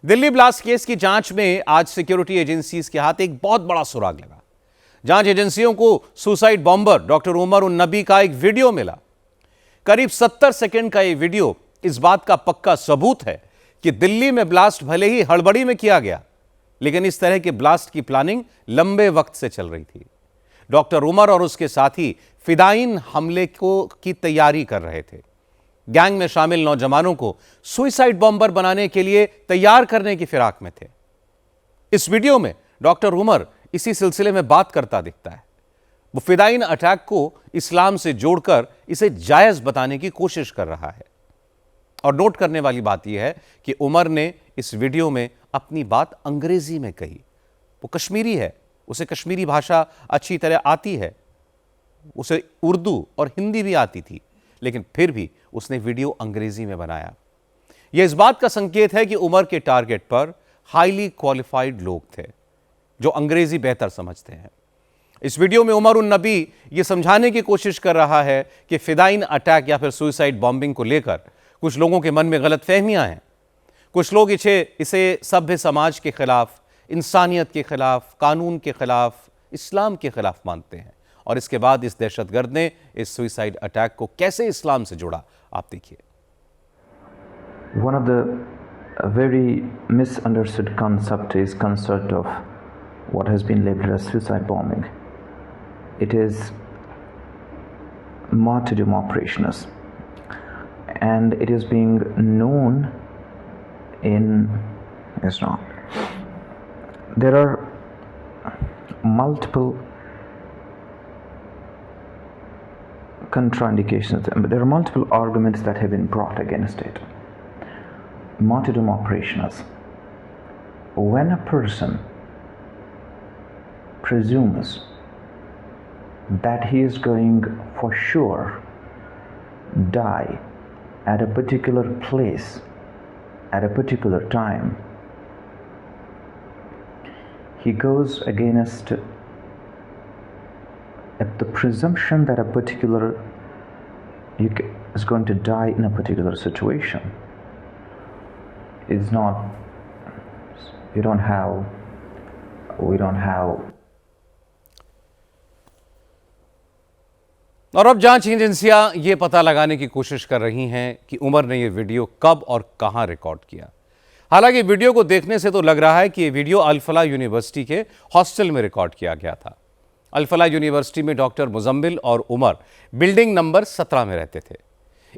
Delhi blast case की जांच में आज सिक्योरिटी एजेंसीज के हाथ एक बहुत बड़ा सुराग लगा। जांच एजेंसियों को सुसाइड बॉम्बर डॉक्टर उमर उन नबी का एक वीडियो मिला। करीब 70 सेकंड का यह वीडियो इस बात का पक्का सबूत है कि दिल्ली में ब्लास्ट भले ही हड़बड़ी में किया गया, लेकिन इस तरह के ब्लास्ट की प्लानिंग लंबे वक्त से चल रही थी। डॉक्टर उमर और उसके साथी फिदाइन हमले की तैयारी कर रहे थे। गैंग में शामिल नौजवानों को सुसाइड बॉम्बर बनाने के लिए तैयार करने की फिराक में थे। इस वीडियो में डॉक्टर उमर इसी सिलसिले में बात करता दिखता है। वो फिदाइन अटैक को इस्लाम से जोड़कर इसे जायज बताने की कोशिश कर रहा है। और नोट करने वाली बात यह है कि उमर ने इस वीडियो में अपनी बात अंग्रेजी में कही। वो कश्मीरी है, उसे कश्मीरी भाषा अच्छी तरह आती है, उसे उर्दू और हिंदी भी आती थी, लेकिन फिर भी उसने वीडियो अंग्रेजी में बनाया। यह इस बात का संकेत है कि उमर के टारगेट पर हाईली क्वालिफाइड लोग थे जो अंग्रेजी बेहतर समझते हैं। इस वीडियो में उमर उन नबी यह समझाने की कोशिश कर रहा है कि फिदाइन अटैक या फिर सुसाइड बॉम्बिंग को लेकर कुछ लोगों के मन में गलत फहमियां हैं। कुछ लोग इसे सभ्य समाज के खिलाफ, इंसानियत के खिलाफ, कानून के खिलाफ, इस्लाम के खिलाफ मानते हैं। और इसके बाद इस दहशतगर्द ने इस सुसाइड अटैक को कैसे इस्लाम से जोड़ा, आप देखिए। One of the very misunderstood concept is concept of what has been labeled as suicide bombing. It is martyrdom operations, and it is being known in Islam. There are multiple contraindications, but there are multiple arguments that have been brought against it. Martyrdom operations. When a person presumes that he is going for sure die at a particular place at a particular time, he goes against the presumption that a particular is going to die in a particular situation. It's not, we don't have और अब जांच एजेंसियां ये पता लगाने की कोशिश कर रही हैं कि उमर ने यह वीडियो कब और कहां रिकॉर्ड किया। हालांकि वीडियो को देखने से तो लग रहा है कि यह वीडियो अल-फलाह यूनिवर्सिटी के हॉस्टल में रिकॉर्ड किया गया था। अल-फलाह यूनिवर्सिटी में डॉक्टर मुजम्मिल और उमर बिल्डिंग नंबर 17 में रहते थे।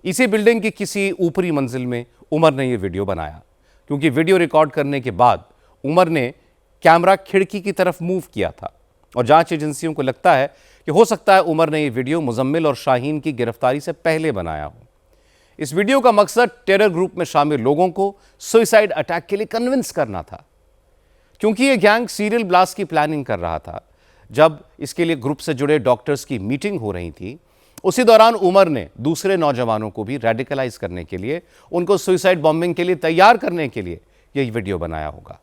इसी बिल्डिंग की किसी ऊपरी मंजिल में उमर ने यह वीडियो बनाया। क्योंकि वीडियो रिकॉर्ड करने के बाद उमर ने कैमरा खिड़की की तरफ मूव किया था और जांच एजेंसियों को लगता है कि हो सकता है उमर ने यह वीडियो मुजम्मिल और शाहीन की गिरफ्तारी से पहले बनाया हो। इस वीडियो का मकसद टेरर ग्रुप में शामिल लोगों को सुसाइड अटैक के लिए कन्विंस करना था। क्योंकि यह गैंग सीरियल ब्लास्ट की प्लानिंग कर रहा था, जब इसके लिए ग्रुप से जुड़े डॉक्टर्स की मीटिंग हो रही थी, उसी दौरान उमर ने दूसरे नौजवानों को भी रेडिकलाइज करने के लिए, उनको सुसाइड बॉम्बिंग के लिए तैयार करने के लिए यह वीडियो बनाया होगा।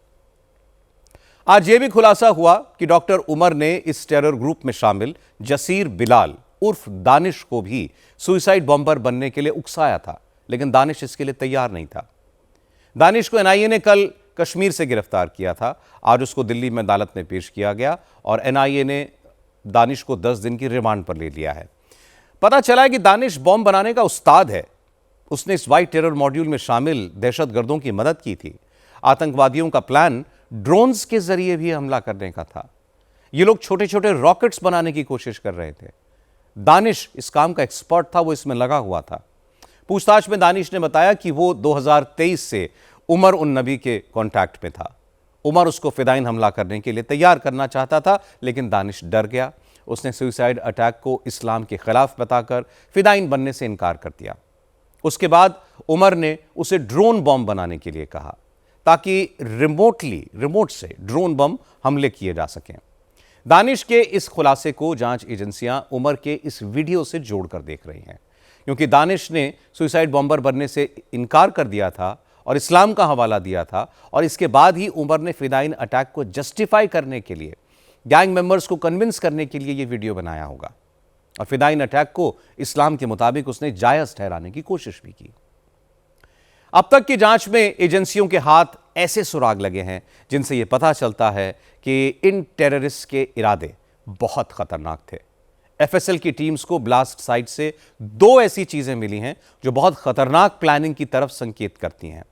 आज यह भी खुलासा हुआ कि डॉक्टर उमर ने इस टेरर ग्रुप में शामिल जसीर बिलाल उर्फ दानिश को भी सुसाइड बॉम्बर बनने के लिए उकसाया था, लेकिन दानिश इसके लिए तैयार नहीं था। दानिश को एनआईए ने कल कश्मीर से गिरफ्तार किया था। आज उसको दिल्ली में अदालत में पेश किया गया और एनआईए ने दानिश को 10 दिन की रिमांड पर ले लिया है। पता चला है कि दानिश बॉम्ब बनाने का उस्ताद है। उसने इस वाइट टेरर मॉड्यूल में शामिल दहशतगर्दों की मदद की थी। आतंकवादियों का प्लान ड्रोन्स के जरिए भी हमला करने का था। ये लोग छोटे छोटे रॉकेट्स बनाने की कोशिश कर रहे थे। दानिश इस काम का एक्सपर्ट था, वो इसमें लगा हुआ था। पूछताछ में दानिश ने बताया कि वो 2023 से उमर उन नबी के कांटेक्ट में था। उमर उसको फिदाइन हमला करने के लिए तैयार करना चाहता था, लेकिन दानिश डर गया। उसने सुसाइड अटैक को इस्लाम के खिलाफ बताकर फिदाइन बनने से इनकार कर दिया। उसके बाद उमर ने उसे ड्रोन बम बनाने के लिए कहा, ताकि रिमोट से ड्रोन बम हमले किए जा सकें। दानिश के इस खुलासे को जांच एजेंसियां उमर के इस वीडियो से जोड़कर देख रही हैं, क्योंकि दानिश ने सुसाइड बॉम्बर बनने से इनकार कर दिया था और इस्लाम का हवाला दिया था। और इसके बाद ही उमर ने फिदाइन अटैक को जस्टिफाई करने के लिए, गैंग मेंबर्स को कन्विंस करने के लिए यह वीडियो बनाया होगा। और फिदाइन अटैक को इस्लाम के मुताबिक उसने जायज ठहराने की कोशिश भी की। अब तक की जांच में एजेंसियों के हाथ ऐसे सुराग लगे हैं जिनसे यह पता चलता है कि इन टेररिस्ट के इरादे बहुत खतरनाक थे। एफएसएल की टीम्स को ब्लास्ट साइट से 2 ऐसी चीजें मिली हैं जो बहुत खतरनाक प्लानिंग की तरफ संकेत करती हैं।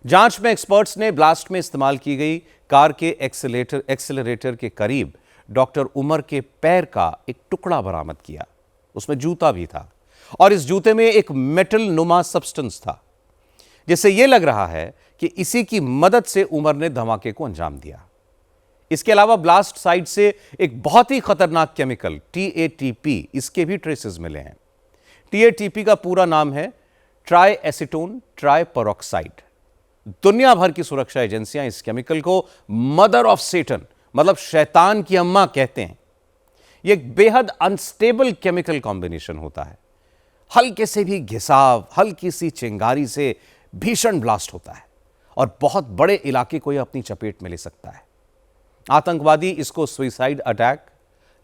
जांच में एक्सपर्ट्स ने ब्लास्ट में इस्तेमाल की गई कार के एक्सेलरेटर के करीब डॉक्टर उमर के पैर का एक टुकड़ा बरामद किया। उसमें जूता भी था और इस जूते में एक मेटल नुमा सब्सटेंस था, जिससे यह लग रहा है कि इसी की मदद से उमर ने धमाके को अंजाम दिया। इसके अलावा ब्लास्ट साइट से एक बहुत ही खतरनाक केमिकल TATP, इसके भी ट्रेसेस मिले हैं। TATP का पूरा नाम है ट्राई एसीटोन ट्राइपरॉक्साइड। दुनिया भर की सुरक्षा एजेंसियां इस केमिकल को मदर ऑफ सेटन, मतलब शैतान की अम्मा कहते हैं। यह एक बेहद अनस्टेबल केमिकल कॉम्बिनेशन होता है। हल्के से भी घिसाव, हल्की सी चिंगारी से भीषण ब्लास्ट होता है और बहुत बड़े इलाके को यह अपनी चपेट में ले सकता है। आतंकवादी इसको सुइसाइड अटैक,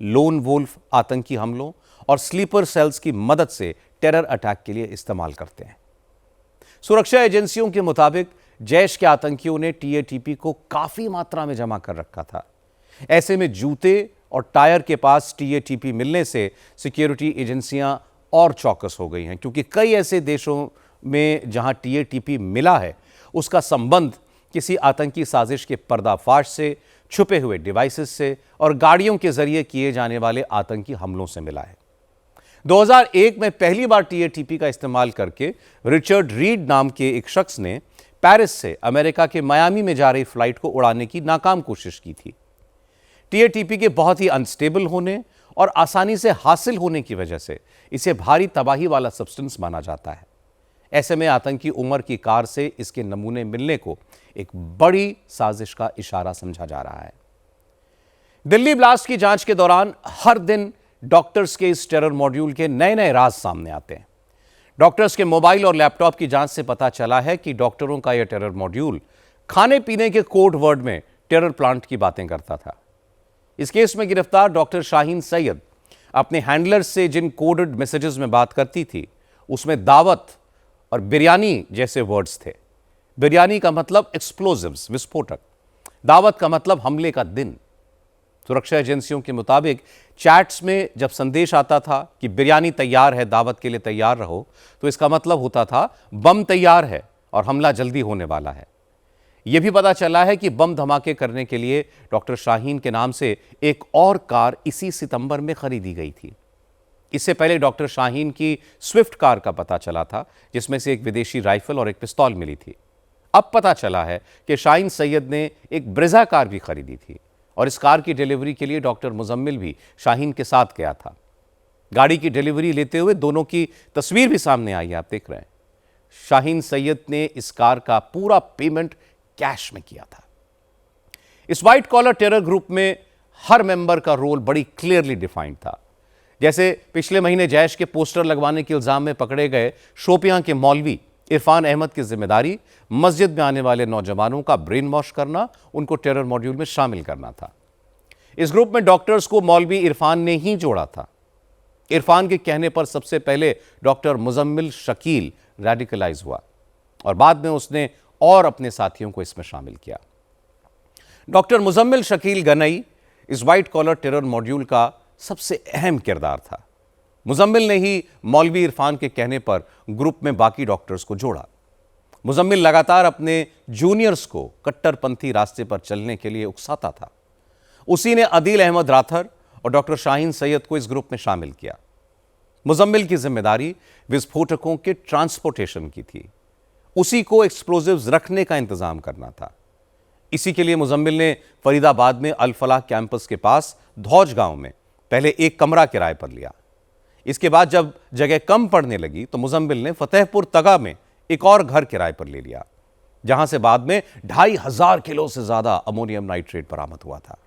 लोन वुल्फ आतंकी हमलों और स्लीपर सेल्स की मदद से टेरर अटैक के लिए इस्तेमाल करते हैं। सुरक्षा एजेंसियों के मुताबिक जैश के आतंकियों ने TATP को काफी मात्रा में जमा कर रखा था। ऐसे में जूते और टायर के पास TATP मिलने से सिक्योरिटी एजेंसियां और चौकस हो गई हैं, क्योंकि कई ऐसे देशों में जहां TATP मिला है उसका संबंध किसी आतंकी साजिश के पर्दाफाश से, छुपे हुए डिवाइसेस से और गाड़ियों के जरिए किए जाने वाले आतंकी हमलों से मिला है। 2001 में पहली बार TATP का इस्तेमाल करके रिचर्ड रीड नाम के एक शख्स ने पेरिस से अमेरिका के मियामी में जा रही फ्लाइट को उड़ाने की नाकाम कोशिश की थी। TATP के बहुत ही अनस्टेबल होने और आसानी से हासिल होने की वजह से इसे भारी तबाही वाला सब्सटेंस माना जाता है। ऐसे में आतंकी उमर की कार से इसके नमूने मिलने को एक बड़ी साजिश का इशारा समझा जा रहा है। दिल्ली ब्लास्ट की जांच के दौरान हर दिन डॉक्टर्स के इस टेरर मॉड्यूल के नए नए राज सामने आते हैं। डॉक्टर्स के मोबाइल और लैपटॉप की जांच से पता चला है कि डॉक्टरों का यह टेरर मॉड्यूल खाने पीने के कोड वर्ड में टेरर प्लांट की बातें करता था। इस केस में गिरफ्तार डॉक्टर शाहीन सैयद अपने हैंडलर्स से जिन कोडेड मैसेजेस में बात करती थी उसमें दावत और बिरयानी जैसे वर्ड्स थे। बिरयानी का मतलब एक्सप्लोजिव्स, विस्फोटक। दावत का मतलब हमले का दिन। सुरक्षा एजेंसियों के मुताबिक चैट्स में जब संदेश आता था कि बिरयानी तैयार है, दावत के लिए तैयार रहो, तो इसका मतलब होता था बम तैयार है और हमला जल्दी होने वाला है। यह भी पता चला है कि बम धमाके करने के लिए डॉक्टर शाहीन के नाम से एक और कार इसी सितंबर में खरीदी गई थी। इससे पहले डॉक्टर शाहीन की स्विफ्ट कार का पता चला था, जिसमें से एक विदेशी राइफल और एक पिस्तौल मिली थी। अब पता चला है कि शाहीन सैयद ने एक ब्रेजा कार भी खरीदी थी और इस कार की डिलीवरी के लिए डॉक्टर मुजम्मिल भी शाहीन के साथ गया था। गाड़ी की डिलीवरी लेते हुए दोनों की तस्वीर भी सामने आई है, आप देख रहे हैं। शाहीन सैयद ने इस कार का पूरा पेमेंट कैश में किया था। इस व्हाइट कॉलर टेरर ग्रुप में हर मेंबर का रोल बड़ी क्लियरली डिफाइंड था। जैसे पिछले महीने जैश के पोस्टर लगवाने के इल्जाम में पकड़े गए शोपियां के मौलवी इरफान अहमद की जिम्मेदारी मस्जिद में आने वाले नौजवानों का ब्रेन वॉश करना, उनको टेरर मॉड्यूल में शामिल करना था। इस ग्रुप में डॉक्टर्स को मौलवी इरफान ने ही जोड़ा था। इरफान के कहने पर सबसे पहले डॉक्टर मुजम्मिल शकील रेडिकलाइज हुआ और बाद में उसने और अपने साथियों को इसमें शामिल किया। डॉक्टर मुजम्मिल शकील गनई इस व्हाइट कॉलर टेरर मॉड्यूल का सबसे अहम किरदार था। मुजम्मिल ने ही मौलवी इरफान के कहने पर ग्रुप में बाकी डॉक्टर्स को जोड़ा। मुजम्मिल लगातार अपने जूनियर्स को कट्टरपंथी रास्ते पर चलने के लिए उकसाता था। उसी ने अदील अहमद राथर और डॉक्टर शाहीन सैयद को इस ग्रुप में शामिल किया। मुजम्मिल की जिम्मेदारी विस्फोटकों के ट्रांसपोर्टेशन की थी। उसी को एक्सप्लोजिव्स रखने का इंतजाम करना था। इसी के लिए मुजम्मिल ने फरीदाबाद में अल फलाह कैंपस के पास धौज गांव में पहले एक कमरा किराए पर लिया। इसके बाद जब जगह कम पड़ने लगी तो मुजम्मिल ने फतेहपुर तगा में एक और घर किराए पर ले लिया, जहां से बाद में 2500 किलो से ज्यादा अमोनियम नाइट्रेट बरामद हुआ था।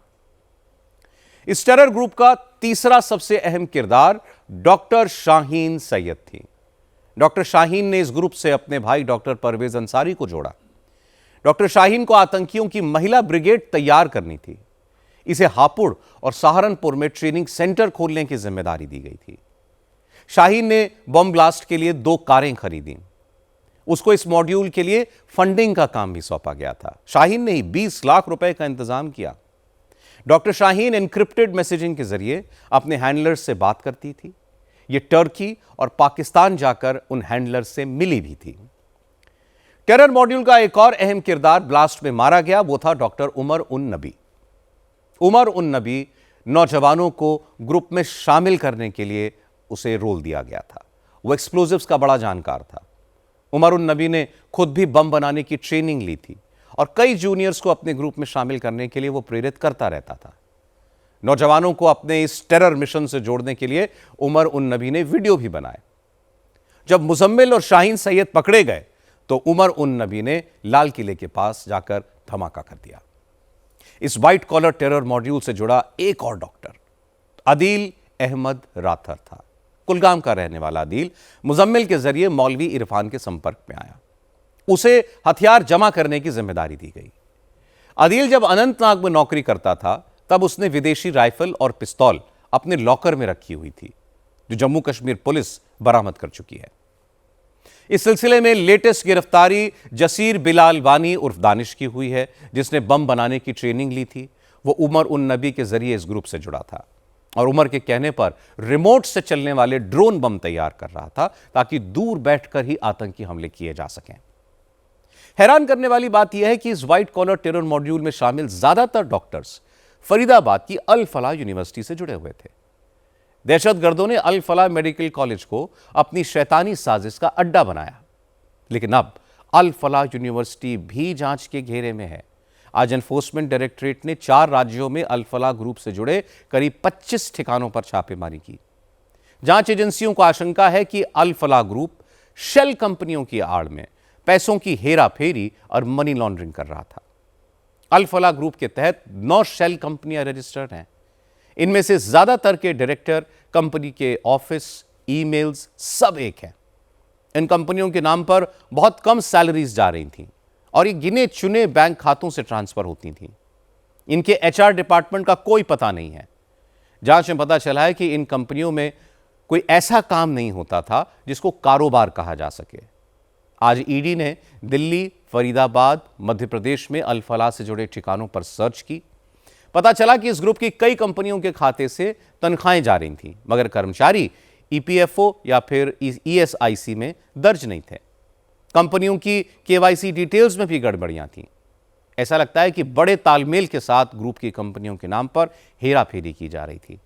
इस टेरर ग्रुप का तीसरा सबसे अहम किरदार डॉक्टर शाहीन सैयद थी। डॉक्टर शाहीन ने इस ग्रुप से अपने भाई डॉक्टर परवेज अंसारी को जोड़ा। डॉक्टर शाहीन को आतंकियों की महिला ब्रिगेड तैयार करनी थी। इसे हापुड़ और सहारनपुर में ट्रेनिंग सेंटर खोलने की जिम्मेदारी दी गई थी। शाहीन ने बम ब्लास्ट के लिए 2 कारें खरीदी। उसको इस मॉड्यूल के लिए फंडिंग का काम भी सौंपा गया था। शाहीन ने ही 20 लाख रुपए का इंतजाम किया। डॉक्टर शाहीन एन्क्रिप्टेड मैसेजिंग के जरिए अपने हैंडलर्स से बात करती थी। ये टर्की और पाकिस्तान जाकर उन हैंडलर्स से मिली भी थी। टेरर मॉड्यूल का एक और अहम किरदार ब्लास्ट में मारा गया, वो था डॉक्टर उमर उन नबी। उमर उन नबी नौजवानों को ग्रुप में शामिल करने के लिए उसे रोल दिया गया था। वो एक्सप्लोजिव्स का बड़ा जानकार था। उमर उन नबी ने खुद भी बम बनाने की ट्रेनिंग ली थी और कई जूनियर्स को अपने ग्रुप में शामिल करने के लिए वो प्रेरित करता रहता था। नौजवानों को अपने इस टेरर मिशन से जोड़ने के लिए उमर उन नबी ने वीडियो भी बनाए। जब मुजम्मिल और शाहीन सैयद पकड़े गए तो उमर उन नबी ने लाल किले के पास जाकर धमाका कर दिया। इस व्हाइट कॉलर टेरर मॉड्यूल से जुड़ा एक और डॉक्टर अदील अहमद राथर था। कुलगाम का रहने वाला अदील मुजम्मिल के जरिए मौलवी इरफान के संपर्क में आया। उसे हथियार जमा करने की जिम्मेदारी दी गई। अदील जब अनंतनाग में नौकरी करता था तब उसने विदेशी राइफल और पिस्तौल अपने लॉकर में रखी हुई थी, जो जम्मू कश्मीर पुलिस बरामद कर चुकी है। इस सिलसिले में लेटेस्ट गिरफ्तारी जसीर बिलाल वानी उर्फ दानिश की हुई है, जिसने बम बनाने की ट्रेनिंग ली थी। वो उमर उन नबी के जरिए इस ग्रुप से जुड़ा था और उमर के कहने पर रिमोट से चलने वाले ड्रोन बम तैयार कर रहा था ताकि दूर बैठकर ही आतंकी हमले किए जा सकें। हैरान करने वाली बात यह है कि इस व्हाइट कॉलर टेरर मॉड्यूल में शामिल ज्यादातर डॉक्टर्स फरीदाबाद की अल फलाह यूनिवर्सिटी से जुड़े हुए थे। दहशतगर्दों ने अल फलाह मेडिकल कॉलेज को अपनी शैतानी साजिश का अड्डा बनाया, लेकिन अब अल फलाह यूनिवर्सिटी भी जांच के घेरे में है। आज एनफोर्समेंट डायरेक्टरेट ने 4 राज्यों में अल फलाह ग्रुप से जुड़े करीब 25 ठिकानों पर छापेमारी की। जांच एजेंसियों को आशंका है कि अल फलाह ग्रुप शेल कंपनियों की आड़ में पैसों की हेराफेरी और मनी लॉन्ड्रिंग कर रहा था। अल फलाह ग्रुप के तहत 9 शेल कंपनियां रजिस्टर्ड हैं। इनमें से ज्यादातर के डायरेक्टर, कंपनी के ऑफिस, ईमेल्स सब एक हैं। इन कंपनियों के नाम पर बहुत कम सैलरीज जा रही थीं और ये गिने चुने बैंक खातों से ट्रांसफर होती थीं। इनके एचआर डिपार्टमेंट का कोई पता नहीं है। जांच में पता चला है कि इन कंपनियों में कोई ऐसा काम नहीं होता था जिसको कारोबार कहा जा सके। आज ईडी ने दिल्ली, फरीदाबाद, मध्य प्रदेश में अल फलाह से जुड़े ठिकानों पर सर्च की। पता चला कि इस ग्रुप की कई कंपनियों के खाते से तनख्वाहें जा रही थीं, मगर कर्मचारी ईपीएफओ या फिर ईएसआईसी में दर्ज नहीं थे। कंपनियों की केवाईसी डिटेल्स में भी गड़बड़ियां थीं। ऐसा लगता है कि बड़े तालमेल के साथ ग्रुप की कंपनियों के नाम पर हेराफेरी की जा रही थी।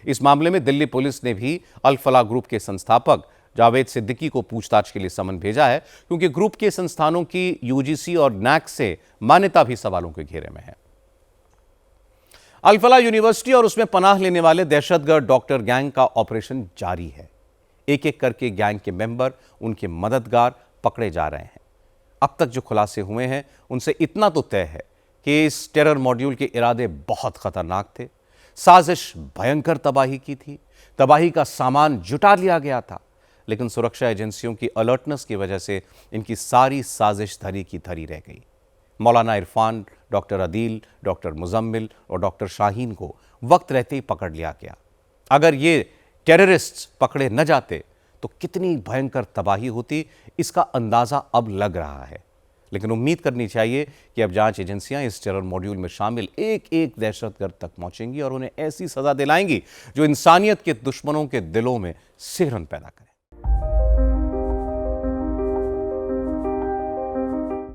इस मामले में दिल्ली पुलिस ने भी अल फलाह ग्रुप के संस्थापक जावेद सिद्दीकी को पूछताछ के लिए समन भेजा है, क्योंकि ग्रुप के संस्थानों की यूजीसी और नैक से मान्यता भी सवालों के घेरे में है। अल फलाह यूनिवर्सिटी और उसमें पनाह लेने वाले दहशतगर्द डॉक्टर गैंग का ऑपरेशन जारी है। एक एक करके गैंग के मेंबर, उनके मददगार पकड़े जा रहे हैं। अब तक जो खुलासे हुए हैं उनसे इतना तो तय है कि इस टेरर मॉड्यूल के इरादे बहुत खतरनाक थे। साजिश भयंकर तबाही की थी। तबाही का सामान जुटा लिया गया था, लेकिन सुरक्षा एजेंसियों की अलर्टनेस की वजह से इनकी सारी साजिश धरी की धरी रह गई। मौलाना इरफान, डॉक्टर अदील, डॉक्टर मुजम्मिल और डॉक्टर शाहीन को वक्त रहते ही पकड़ लिया गया। अगर ये टेररिस्ट्स पकड़े न जाते तो कितनी भयंकर तबाही होती, इसका अंदाजा अब लग रहा है। लेकिन उम्मीद करनी चाहिए कि अब जांच एजेंसियां इस टेरर मॉड्यूल में शामिल एक एक दहशतगर्द तक पहुंचेंगी और उन्हें ऐसी सजा दिलाएंगी जो इंसानियत के दुश्मनों के दिलों में सिहरन पैदा करे।